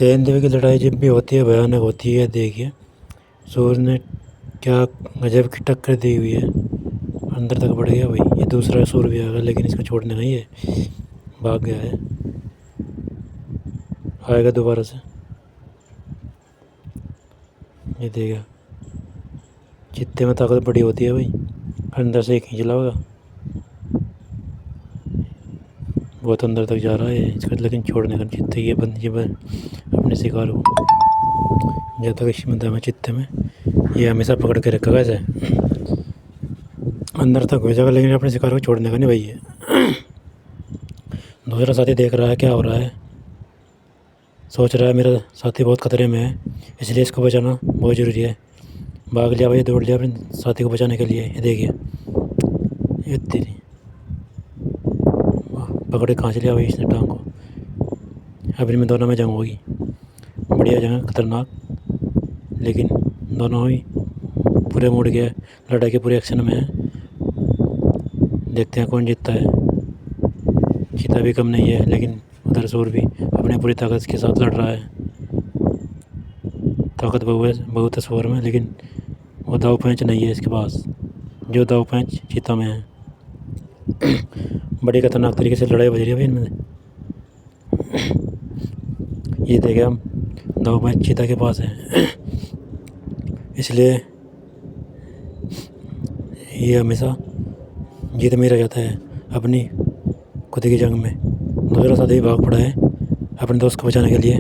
जैन देवी की लड़ाई जब भी होती है भयानक होती है। देखिए सूर्य ने क्या गजब की टक्कर दी हुई है, अंदर तक बढ़ गया भाई। ये दूसरा सूर्य भी आ गया लेकिन इसको छोड़ने नहीं है, भाग गया है, आएगा दोबारा से। ये देखिए चित्ते में ताकत बड़ी होती है भाई, अंदर से खींच लाओगा। बहुत अंदर तक जा रहा है इसका, लेकिन छोड़ने का चित्ते ये अपने शिकार को जब तक इसमें दम है चित्ते में, ये हमेशा पकड़ के रखेगा ऐसे, अंदर तक हो जाएगा लेकिन अपने शिकार को छोड़ने का नहीं भाई। है दूसरा साथी देख रहा है क्या हो रहा है, सोच रहा है मेरा साथी बहुत खतरे में है, इसलिए इसको बचाना बहुत ज़रूरी है। भाग लिया भाई, दौड़ लिया अपने साथी को बचाने के लिए। ये देखिए ये तेरी पकड़े खींच लिया भाई इसने टांग को। अभी में दोनों में जंग होगी, बढ़िया जंग, खतरनाक, लेकिन दोनों ही पूरे मूड के लड़ाई के पूरे एक्शन में है। देखते हैं कौन जीतता है। चीता भी कम नहीं है लेकिन उधर सूर भी अपने पूरी ताकत के साथ लड़ रहा है। ताकत बहुत है सूर में, लेकिन वो दाव पैंच नहीं है इसके पास, जो दाव पैंच चीता में है। बड़ी खतरनाक तरीके से लड़ाई बज रही है भाई इनमें। ये देखे हम, दाव पैंच चीता के पास है, इसलिए ये हमेशा जीत में रह जाता है अपनी खुद की जंग में। दूसरा साथी भाग पड़ा है अपने दोस्त को बचाने के लिए,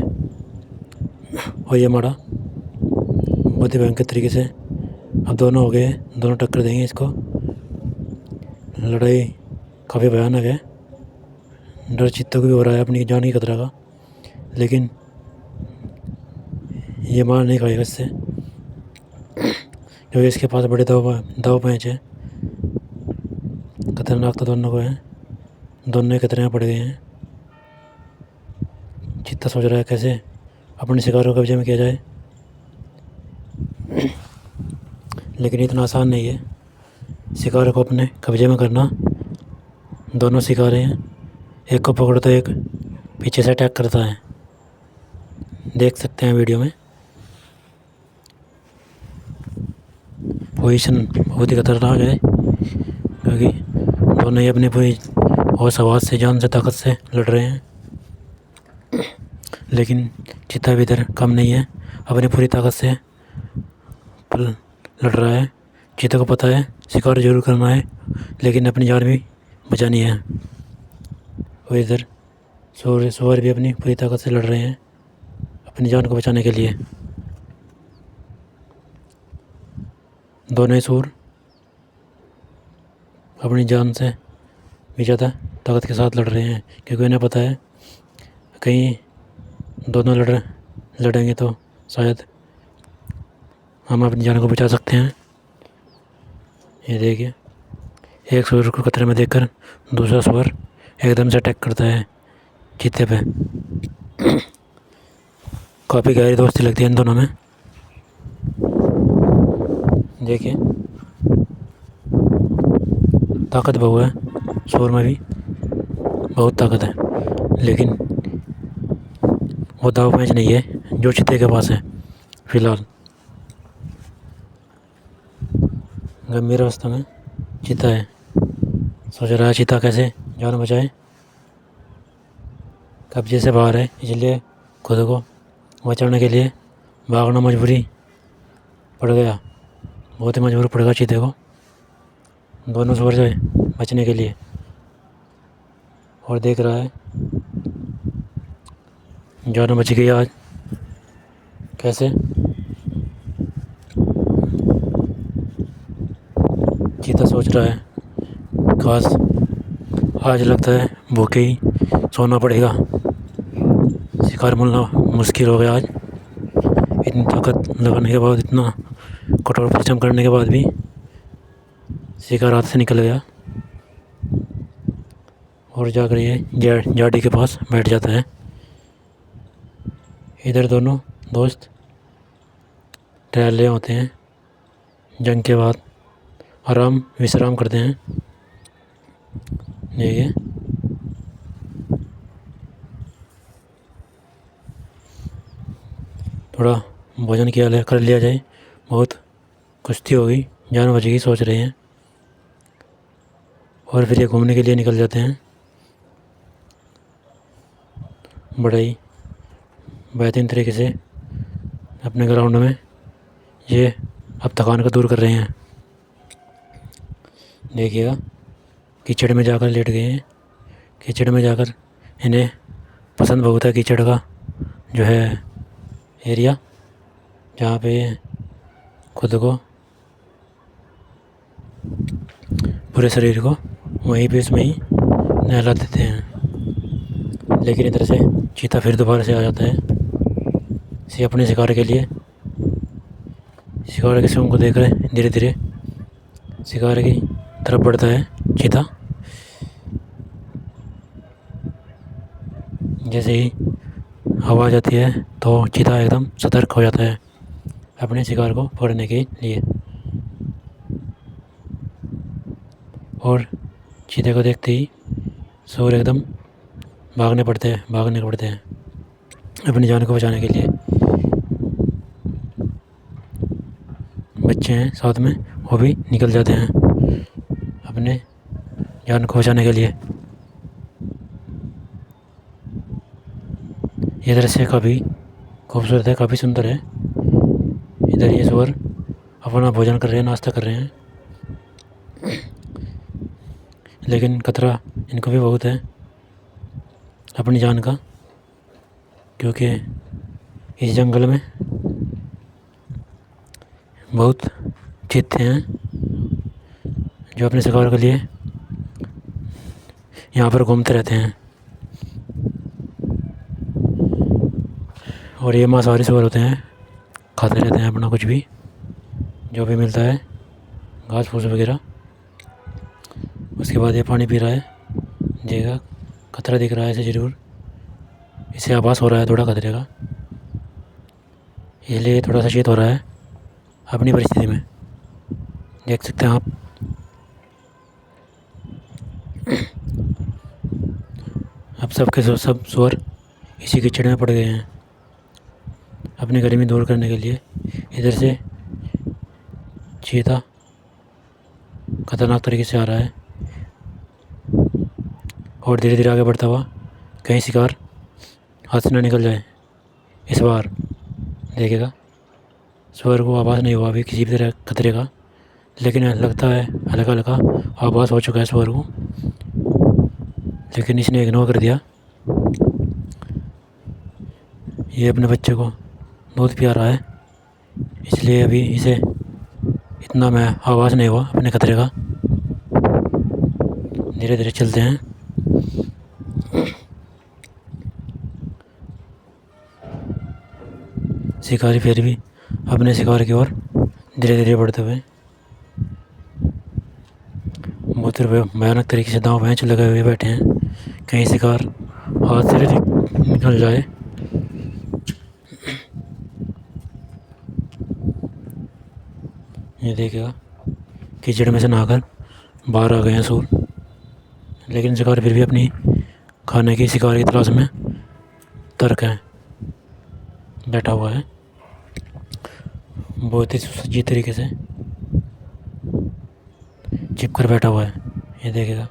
और ये मारा बहुत ही भयंकर तरीके से। अब दोनों हो गए, दोनों टक्कर देंगे इसको। लड़ाई काफ़ी भयानक है, डर चित्तों को भी हो रहा है अपनी जान की खतरा का, लेकिन ये मार नहीं खाएगा इससे, क्योंकि इसके पास बड़े दाव पैंच है। खतरनाक तो दोनों को है, दोनों ही खतरे में पड़ गए हैं। चित्ता सोच रहा है कैसे अपने शिकार को कब्जे में किया जाए, लेकिन इतना आसान नहीं है शिकार को अपने कब्जे में करना। दोनों शिकार हैं, एक को पकड़ता है, एक पीछे से अटैक करता है। देख सकते हैं वीडियो में, पोजीशन बहुत ही खतरनाक है, क्योंकि दोनों ही अपनी पूरी होश आवाज़ से, जान से, ताकत से लड़ रहे हैं। लेकिन चीता भी इधर कम नहीं है, अपनी पूरी ताकत से लड़ रहा है। चीता को पता है शिकार जरूर करना है, लेकिन अपनी जान भी बचानी है। और इधर सूअर भी अपनी पूरी ताकत से लड़ रहे हैं अपनी जान को बचाने के लिए। दोनों ही सूअर अपनी जान से भी ज़्यादा ताकत के साथ लड़ रहे हैं, क्योंकि उन्हें पता है कहीं दोनों लड़ेंगे तो शायद हम अपनी जान को बचा सकते हैं। ये देखिए एक सूअर को खतरे में देखकर दूसरा सूअर एकदम से अटैक करता है चीते पे। काफ़ी गहरी दोस्ती लगती है इन दोनों में। देखिए ताकत बहुत है सूअर में भी, बहुत ताकत है, लेकिन वो दाव पैंच नहीं है जो चीते के पास है फिलहाल। गंभीर अवस्था में चीता है, सोच रहा है चीता कैसे जान बचाए। कब्जे से बाहर है, इसलिए खुद को बचाने के लिए भागना मजबूरी पड़ गया, बहुत ही मजबूर पड़ गया चीते को दोनों सूअर से बचने के लिए। और देख रहा है जान बच गई आज कैसे। चीता सोच रहा है काश आज लगता है भूखे ही सोना पड़ेगा, शिकार मिलना मुश्किल हो गया आज। इतनी ताकत लगाने के बाद, इतना कठोर परिश्रम करने के बाद भी शिकार हाथ से निकल गया, और जाकर ये जाड़ी के पास बैठ जाता है। इधर दोनों दोस्त टहल रहे होते हैं, जंग के बाद विश्राम करते हैं। थोड़ा भोजन कर लिया जाए, बहुत कुश्ती होगी, जान बचेगी सोच रहे हैं। और फिर ये घूमने के लिए निकल जाते हैं। बड़ा ही बेहतरीन तरीके से अपने ग्राउंड में ये अब थकान को दूर कर रहे हैं। देखिएगा कीचड़ में जाकर लेट गए हैं। कीचड़ में जाकर इन्हें पसंद बहुत है कीचड़ का जो है एरिया, जहाँ पे खुद को पूरे शरीर को वहीं पे इसमें ही नहला देते हैं। लेकिन इधर से चीता फिर दोबारा से आ जाता है इसे अपने शिकार के लिए। शिकार के सूंघ को देखकर धीरे धीरे शिकार की तरफ बढ़ता है चीता। जैसे ही आवाज़ आती है तो चीता एकदम सतर्क हो जाता है अपने शिकार को पकड़ने के लिए। और चीते को देखते ही सूर एकदम भागने पड़ते हैं अपनी जान को बचाने के लिए। बच्चे हैं साथ में, वो भी निकल जाते हैं अपने जान को बचाने के लिए। ये दृश्य काफ़ी खूबसूरत है, काफ़ी सुंदर है। इधर ये सूअर अपना भोजन कर रहे हैं, नाश्ता कर रहे हैं, लेकिन खतरा इनको भी बहुत है अपनी जान का, क्योंकि इस जंगल में बहुत चीते हैं जो अपने शिकार के लिए यहाँ पर घूमते रहते हैं। और ये मांसाहारी सूअर होते हैं, खाते रहते हैं अपना कुछ भी जो भी मिलता है, घास फूस वगैरह। उसके बाद ये पानी पी रहा है, देखा खतरा दिख रहा है इसे ज़रूर, इसे आभास हो रहा है थोड़ा खतरे का, इसलिए थोड़ा सचेत हो रहा है अपनी परिस्थिति में। देख सकते हैं आप। अब सब सूअर इसी कीचड़ में पड़ गए हैं अपनी गर्मी दूर करने के लिए। इधर से चीता खतरनाक तरीके से आ रहा है और धीरे धीरे आगे बढ़ता हुआ, कहीं शिकार हाथ से न निकल जाए। इस बार देखेगा सूअर को आभास नहीं हुआ अभी किसी भी तरह खतरे का, लेकिन लगता है हल्का हल्का आभास हो चुका है सूअर को, लेकिन इसने इग्नोर कर दिया। ये अपने बच्चे को दूध पिया रहा है, इसलिए अभी इसे इतना मैं आवाज़ नहीं हुआ अपने खतरे का। धीरे धीरे चलते हैं। शिकारी फिर भी अपने शिकार की ओर धीरे धीरे बढ़ते हुए बहुत भयानक तरीके से दांव पेंच लगे हुए बैठे हैं, कहीं शिकार हाथ से निकल जाए। ये देखेगा कीचड़ में से नहाकर बाहर आ गए हैं सूर, लेकिन शिकार फिर भी अपनी खाने की शिकार की तलाश में तर्क है, बैठा हुआ है बहुत ही सुसज्जित तरीके से चिप कर बैठा हुआ है। ये देखेगा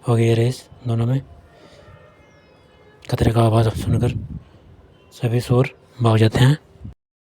हो गई रेस दोनों में। खतरे का आवाज़ सुनकर सभी सूर भाग जाते हैं।